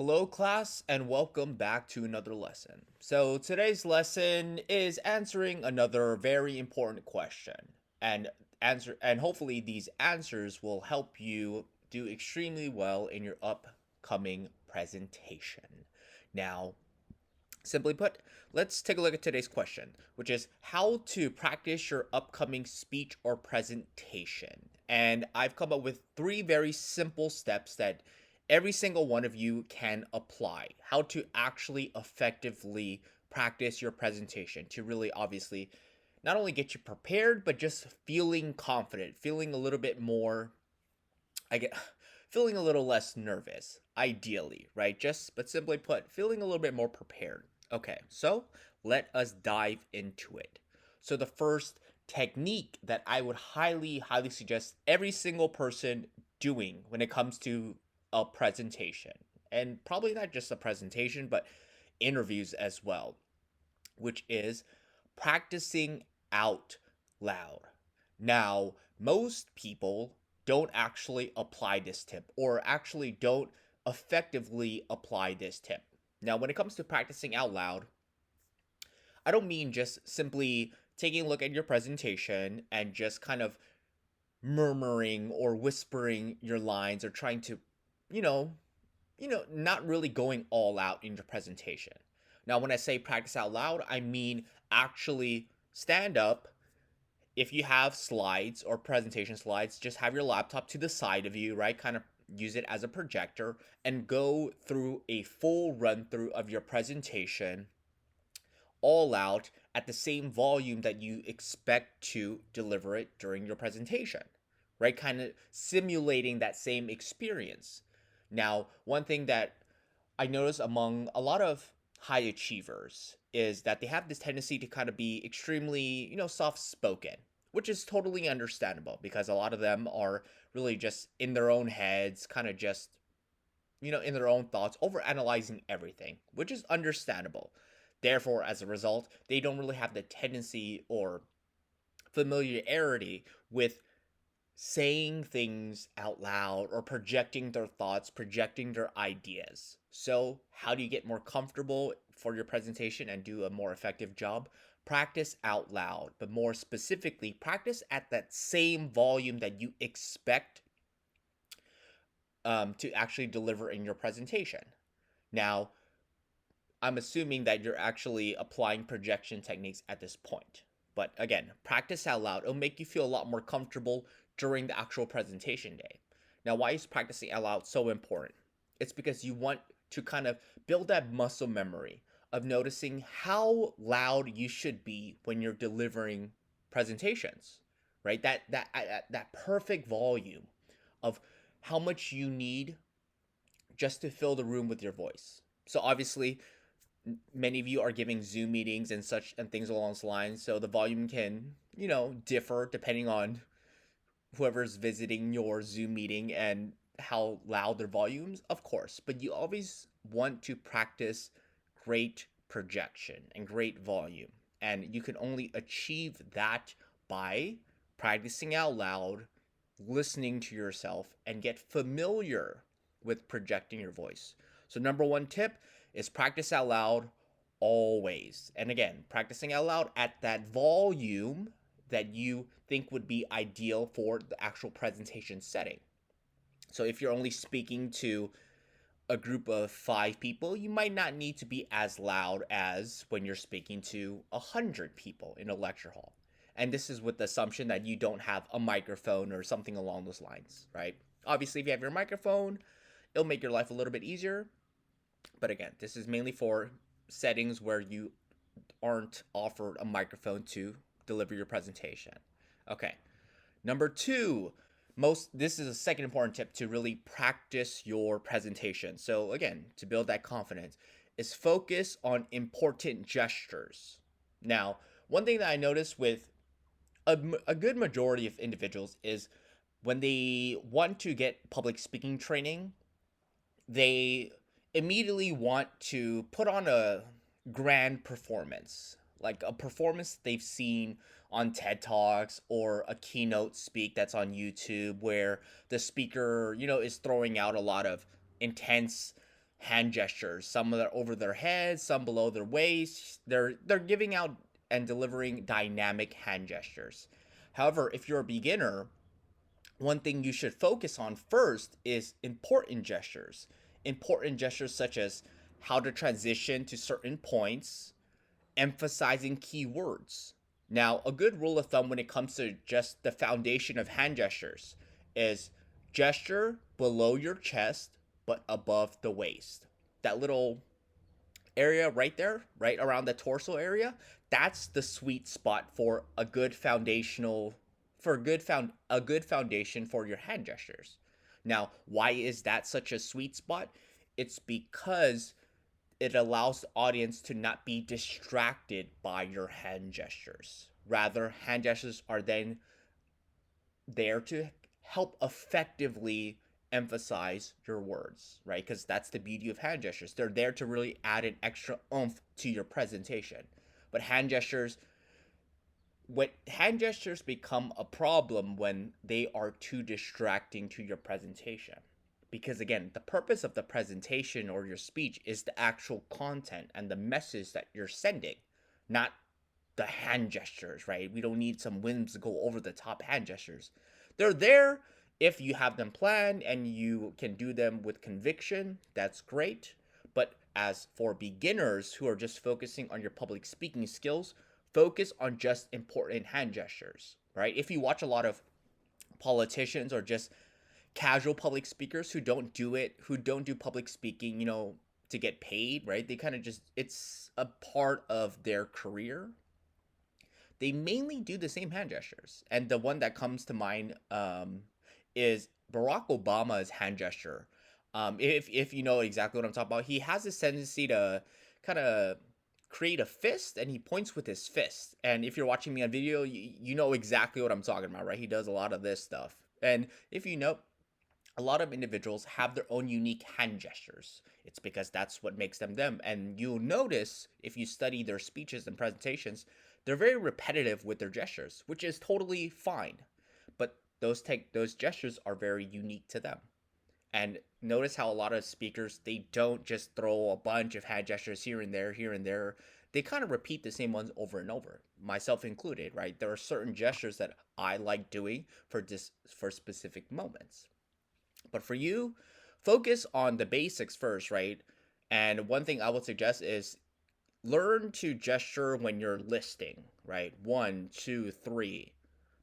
Hello, class, and welcome back to another lesson. So, today's lesson is answering another very important question, and hopefully these answers will help you do extremely well in your upcoming presentation. Now, simply put, let's take a look at today's question, which is how to practice your upcoming speech or presentation. And I've come up with three very simple steps that every single one of you can apply. How to actually effectively practice your presentation to really obviously not only get you prepared, but just feeling confident, feeling a little bit more, I get feeling a little less nervous, ideally, right? Just but simply put, feeling a little bit more prepared. Okay, so let us dive into it. So the first technique that I would highly suggest every single person doing when it comes to a presentation, and probably not just a presentation, but interviews as well, which is practicing out loud. Now, most people don't actually apply this tip or actually don't effectively apply this tip. Now, when it comes to practicing out loud, I don't mean just simply taking a look at your presentation and just kind of murmuring or whispering your lines or trying to, you know, not really going all out in your presentation. Now, when I say practice out loud, I mean actually stand up. If you have slides or presentation slides, just have your laptop to the side of you, right? Kind of use it as a projector and go through a full run through of your presentation all out at the same volume that you expect to deliver it during your presentation, right? Kind of simulating that same experience. Now, one thing that I notice among a lot of high achievers is that they have this tendency to kind of be extremely, soft spoken, which is totally understandable because a lot of them are really just in their own heads, kind of just, in their own thoughts, over analyzing everything, which is understandable. Therefore, as a result, they don't really have the tendency or familiarity with saying things out loud or projecting their thoughts, projecting their ideas. So, how do you get more comfortable for your presentation and do a more effective job? Practice out loud, but more specifically, practice at that same volume that you expect to actually deliver in your presentation. Now, I'm assuming that you're actually applying projection techniques at this point. But again, practice out loud. It'll make you feel a lot more comfortable during the actual presentation day. Now, why is practicing out loud so important? It's because you want to kind of build that muscle memory of noticing how loud you should be when you're delivering presentations, right? That perfect volume of how much you need just to fill the room with your voice. So obviously, many of you are giving Zoom meetings and such and things along those lines, so the volume can, differ depending on whoever's visiting your Zoom meeting and how loud their volumes, of course. But you always want to practice great projection and great volume. And you can only achieve that by practicing out loud, listening to yourself, and get familiar with projecting your voice. So, number one tip is practice out loud always. And again, practicing out loud at that volume that you think would be ideal for the actual presentation setting. So if you're only speaking to a group of 5 people, you might not need to be as loud as when you're speaking to 100 people in a lecture hall. And this is with the assumption that you don't have a microphone or something along those lines, right? Obviously, if you have your microphone, it'll make your life a little bit easier. But again, this is mainly for settings where you aren't offered a microphone to deliver your presentation. Okay. Number two, this is a second important tip to really practice your presentation. So again, to build that confidence is focus on important gestures. Now, one thing that I notice with a good majority of individuals is when they want to get public speaking training, they immediately want to put on a grand performance, like a performance they've seen on TED Talks or a keynote speak that's on YouTube where the speaker, is throwing out a lot of intense hand gestures. Some are over their heads, some below their waist. They're giving out and delivering dynamic hand gestures. However, if you're a beginner, one thing you should focus on first is important gestures. Important gestures such as how to transition to certain points, emphasizing key words. Now, a good rule of thumb when it comes to just the foundation of hand gestures is gesture below your chest but above the waist. That little area right there, right around the torso area, that's the sweet spot for a good foundational for a good foundation for your hand gestures. Now, why is that such a sweet spot? It's because it allows the audience to not be distracted by your hand gestures. Rather, hand gestures are then there to help effectively emphasize your words, right? Because that's the beauty of hand gestures. They're there to really add an extra oomph to your presentation. But hand gestures become a problem when they are too distracting to your presentation. Because again, the purpose of the presentation or your speech is the actual content and the message that you're sending, not the hand gestures, right? We don't need some whimsical over the top hand gestures. They're there if you have them planned and you can do them with conviction. That's great. But as for beginners who are just focusing on your public speaking skills, focus on just important hand gestures, right? If you watch a lot of politicians or just casual public speakers who don't do public speaking, to get paid, right? They kind of just, it's a part of their career. They mainly do the same hand gestures. And the one that comes to mind is Barack Obama's hand gesture. If you know exactly what I'm talking about, he has this tendency to kind of create a fist and he points with his fist. And if you're watching me on video, you know exactly what I'm talking about, right? He does a lot of this stuff. And if you know, a lot of individuals have their own unique hand gestures. It's because that's what makes them them. And you'll notice if you study their speeches and presentations, they're very repetitive with their gestures, which is totally fine. But those gestures are very unique to them. And notice how a lot of speakers, they don't just throw a bunch of hand gestures here and there, here and there. They kind of repeat the same ones over and over, myself included, right? There are certain gestures that I like doing for specific moments. But for you, focus on the basics first, right? And one thing I would suggest is learn to gesture when you're listing, right? One, two, three,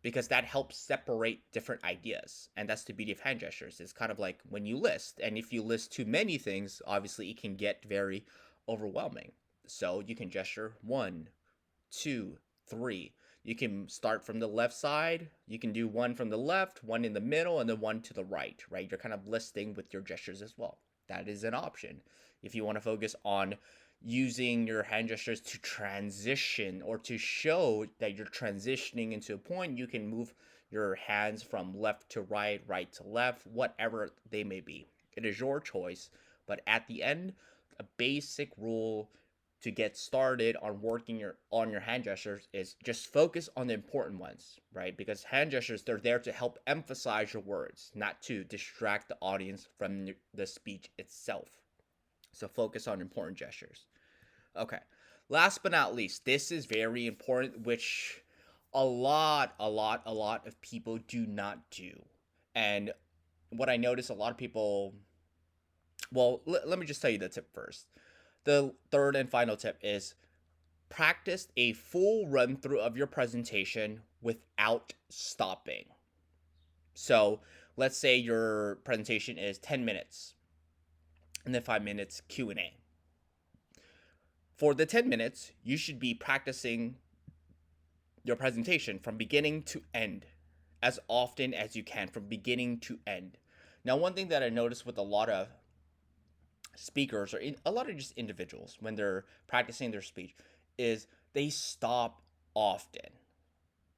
because that helps separate different ideas. And that's the beauty of hand gestures. It's kind of like when you list, and if you list too many things, obviously it can get very overwhelming. So you can gesture one, two, three. You can start from the left side. You can do one from the left, one in the middle, and then one to the right, right? You're kind of listing with your gestures as well. That is an option. If you want to focus on using your hand gestures to transition or to show that you're transitioning into a point, you can move your hands from left to right, right to left, whatever they may be. It is your choice, but at the end, a basic rule to get started on working on your hand gestures is just focus on the important ones, right? Because hand gestures, they're there to help emphasize your words, not to distract the audience from the speech itself. So focus on important gestures. Okay. Last but not least, this is very important, which a lot of people do not do. And what I notice a lot of people, well, let me just tell you the tip first. The third and final tip is practice a full run through of your presentation without stopping. So let's say your presentation is 10 minutes and then 5 minutes Q&A. For the 10 minutes, you should be practicing your presentation from beginning to end as often as you can, from beginning to end. Now, one thing that I noticed with a lot of speakers or a lot of just individuals when they're practicing their speech is they stop often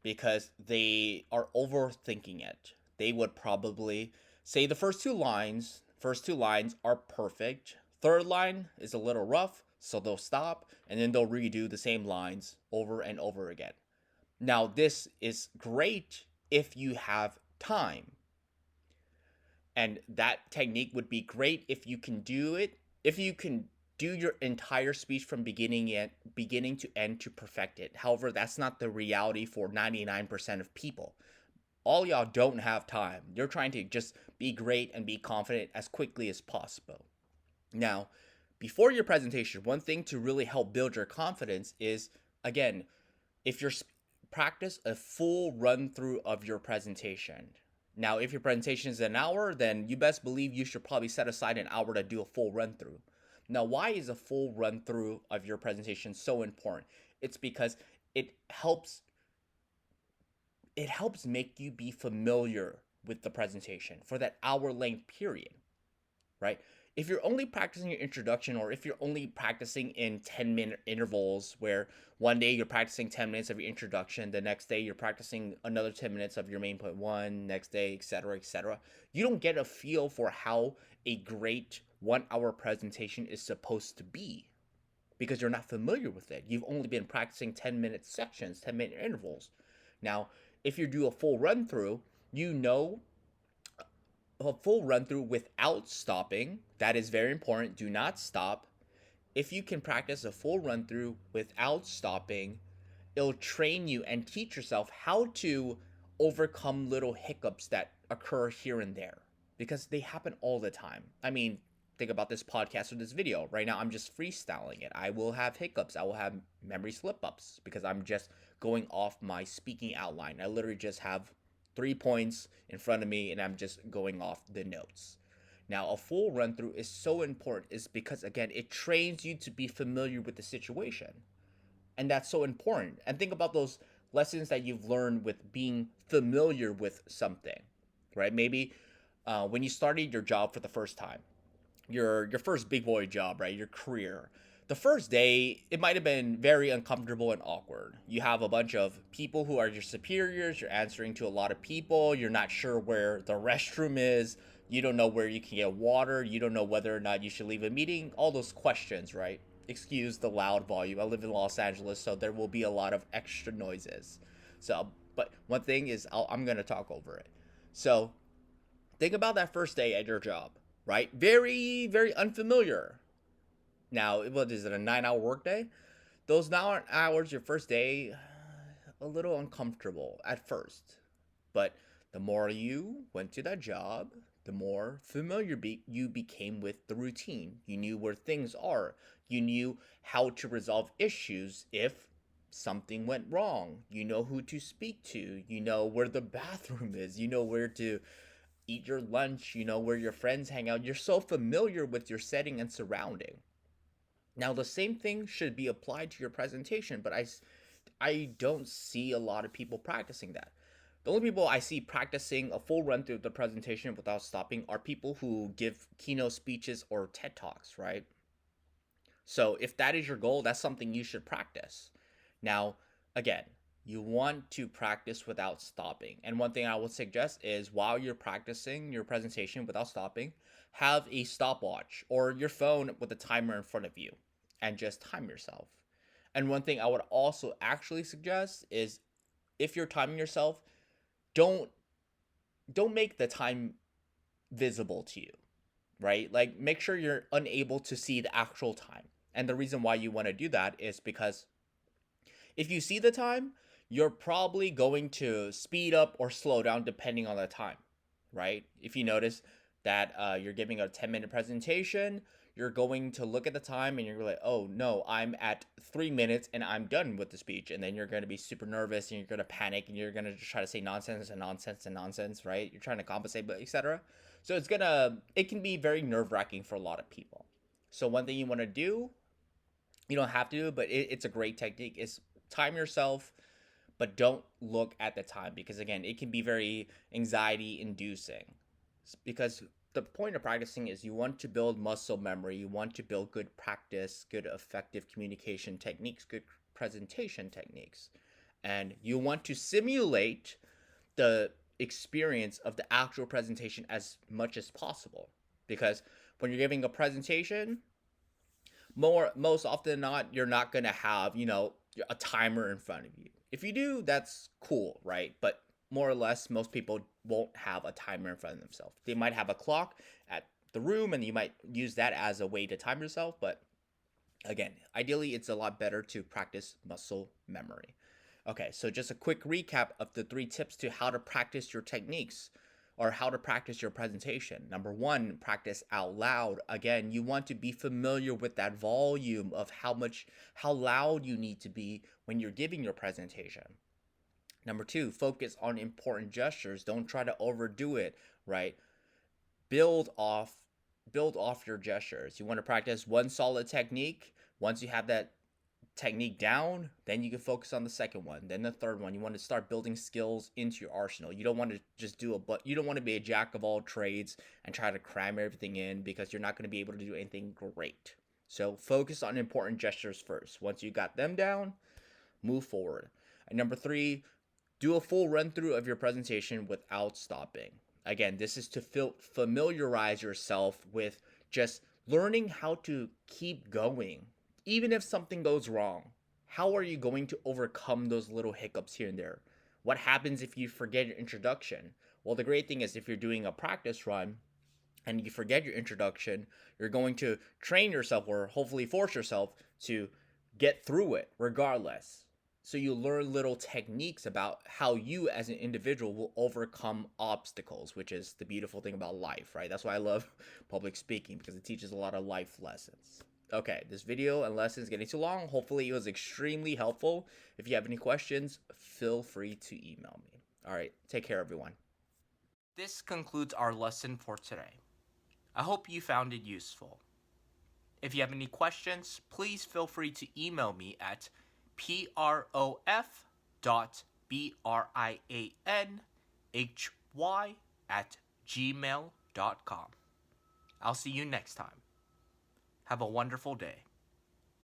because they are overthinking it. They would probably say the first two lines are perfect. Third line is a little rough, so they'll stop and then they'll redo the same lines over and over again. Now, this is great if you have time. And that technique would be great if you can do it if you can do your entire speech from beginning to end to perfect it. However, that's not the reality for 99% of people. All y'all don't have time. You're trying to just be great and be confident as quickly as possible. Now, before your presentation, one thing to really help build your confidence is, again, if you're practice a full run through of your presentation. Now, if your presentation is an hour, then you best believe you should probably set aside an hour to do a full run through. Now, why is a full run through of your presentation so important? It's because it helps make you be familiar with the presentation for that hour length period, right? If you're only practicing your introduction, or if you're only practicing in 10-minute intervals where one day you're practicing 10 minutes of your introduction, the next day you're practicing another 10 minutes of your main point one, next day, etc., you don't get a feel for how a great 1 hour presentation is supposed to be because you're not familiar with it. You've only been practicing 10-minute sections, 10-minute intervals. Now, if you do a full run through, you know a full run through without stopping. That is very important. Do not stop. If you can practice a full run through without stopping, it'll train you and teach yourself how to overcome little hiccups that occur here and there because they happen all the time. I mean, think about this podcast or this video. Right now, I'm just freestyling it. I will have hiccups. I will have memory slip ups because I'm just going off my speaking outline. I literally just have 3 points in front of me and I'm just going off the notes. Now, a full run through is so important is because, again, it trains you to be familiar with the situation. And that's so important. And think about those lessons that you've learned with being familiar with something, right? Maybe when you started your job for the first time, your first big boy job, right? Your career. The first day, it might have been very uncomfortable and awkward. You have a bunch of people who are your superiors, you're answering to a lot of people, you're not sure where the restroom is, you don't know where you can get water, you don't know whether or not you should leave a meeting, all those questions, right? Excuse the loud volume. I live in Los Angeles, so there will be a lot of extra noises. So, but one thing is, I'm going to talk over it. So, think about that first day at your job, right? Very, very unfamiliar. Now, what is it, a 9 hour workday? Those 9 hours, your first day, a little uncomfortable at first. But the more you went to that job, the more familiar you became with the routine. You knew where things are. You knew how to resolve issues if something went wrong. You know who to speak to. You know where the bathroom is. You know where to eat your lunch. You know where your friends hang out. You're so familiar with your setting and surrounding. Now, the same thing should be applied to your presentation, but I don't see a lot of people practicing that. The only people I see practicing a full run through of the presentation without stopping are people who give keynote speeches or TED Talks, right? So if that is your goal, that's something you should practice. Now, again, you want to practice without stopping. And one thing I would suggest is while you're practicing your presentation without stopping, have a stopwatch or your phone with a timer in front of you and just time yourself. And one thing I would also actually suggest is if you're timing yourself, don't make the time visible to you, right? Like make sure you're unable to see the actual time. And the reason why you want to do that is because if you see the time, you're probably going to speed up or slow down depending on the time, right? If you notice that you're giving a 10-minute presentation, you're going to look at the time and you're like, oh no, I'm at 3 minutes and I'm done with the speech. And then you're going to be super nervous and you're going to panic and you're going to just try to say nonsense and nonsense and nonsense, right? You're trying to compensate, but etc. So it can be very nerve wracking for a lot of people. So one thing you want to do, you don't have to, but it's a great technique, is time yourself, but don't look at the time because again, it can be very anxiety inducing because the point of practicing is you want to build muscle memory, you want to build good practice, good effective communication techniques, good presentation techniques, and you want to simulate the experience of the actual presentation as much as possible because when you're giving a presentation, most often than not, you're not going to have, a timer in front of you. If you do, that's cool, right? But more or less, most people won't have a timer in front of themselves. They might have a clock at the room, and you might use that as a way to time yourself. But again, ideally, it's a lot better to practice muscle memory. Okay, so just a quick recap of the 3 tips to how to practice your techniques or how to practice your presentation. Number 1, practice out loud. Again, you want to be familiar with that volume of how loud you need to be when you're giving your presentation. Number 2, focus on important gestures. Don't try to overdo it, right? Build off your gestures. You want to practice one solid technique. Once you have that technique down, then you can focus on the second one, then the third one. You want to start building skills into your arsenal. You don't want to just you don't want to be a jack of all trades and try to cram everything in, because you're not going to be able to do anything great. So focus on important gestures first. Once you got them down, move forward. And number 3, do a full run through of your presentation without stopping. Again, this is to familiarize yourself with just learning how to keep going. Even if something goes wrong, how are you going to overcome those little hiccups here and there? What happens if you forget your introduction? Well, the great thing is, if you're doing a practice run and you forget your introduction, you're going to train yourself, or hopefully force yourself to get through it regardless. So you learn little techniques about how you as an individual will overcome obstacles, which is the beautiful thing about life, right? That's why I love public speaking, because it teaches a lot of life lessons. Okay, this video and lesson is getting too long. Hopefully it was extremely helpful. If you have any questions, feel free to email me. All right, take care, everyone. This concludes our lesson for today. I hope you found it useful. If you have any questions, please feel free to email me at prof.brianhy@gmail.com. I'll see you next time. Have a wonderful day.